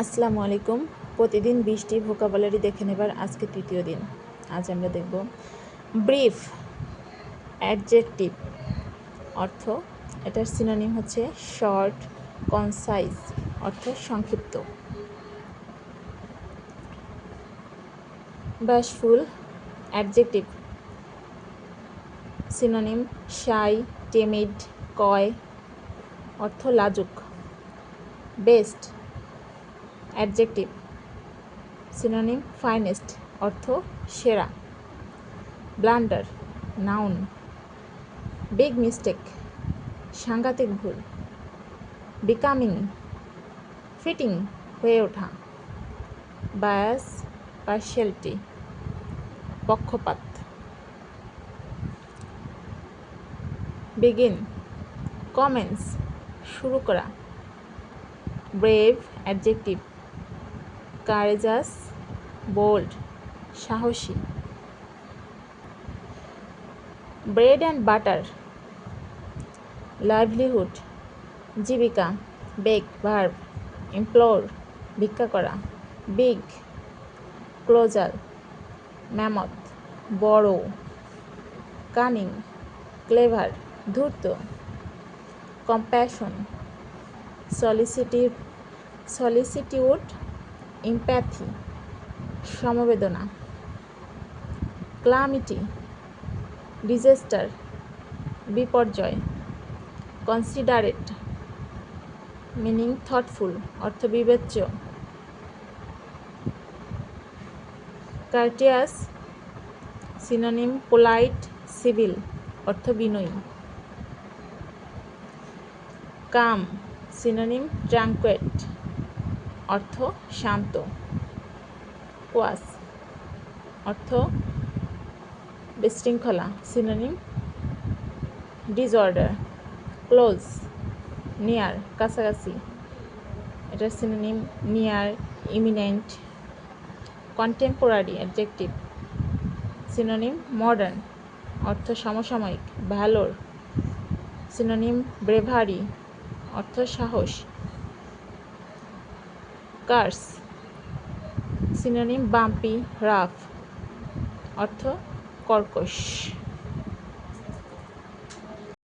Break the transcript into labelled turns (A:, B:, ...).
A: আসসালামু আলাইকুম। প্রতিদিন 20টি ভোকাবুলারি দেখে নেবার আজকে তৃতীয় দিন। আজ আমরা দেখব ব্রিফ অ্যাডজেক্টিভ অর্থ, এটার সিনোনিম হচ্ছে শর্ট, কনসাইজ অর্থ সংক্ষিপ্ত। ব্যাশফুল অ্যাডজেক্টিভ সিনোনিম শাই, টিমিড, কয় অর্থ লাজুক। বেস্ট অ্যাডজেক্টিভ সিনোনিম ফাইনেস্ট অর্থ সেরা। Blunder noun. বিগ মিস্টেক সাংঘাতিক ভুল। বিকামিং ফিটিং হয়ে ওঠা। বায়াস পার্শিয়ালিটি পক্ষপাত। বিগিন কমেন্স শুরু করা। ব্রেভ অ্যাডজেক্টিভ কারেজাস বোল্ড সাহসী। ব্রেড অ্যান্ড বাটার লাইভলিহুড জীবিকা। বেক ভার্ব ইমপ্লোর ভিক্ষা করা। বিগ ক্লোজাল ম্যামথ বড়। কানিং ক্লেভার ধূর্ত। কম্প্যাশন সলিসিটিউড ইম্প্যাথি সমবেদনা। ক্লামিটি ডিজাস্টার বিপর্যয়। কনসিডারেট মিনিং থটফুল অর্থ বিবেচ্য। কার্টিয়াস সিনোনিম পোলাইট সিভিল অর্থ বিনয়ী। কাম সিনোনিম ট্রাঙ্কুয়েট অর্থ শান্ত। কোয়াস অর্থ বিশৃঙ্খলা সিনোনিম ডিসঅর্ডার। ক্লোজ নিয়ার কাছাকাছি, এটার synonym near, eminent. Contemporary adjective synonym modern অর্থ সমসাময়িক। ভ্যালোর সিনোনিম ব্রেভারি অর্থ সাহস। কার্স সিনোনিম বাম্পি রাফ অর্থ কর্কশ।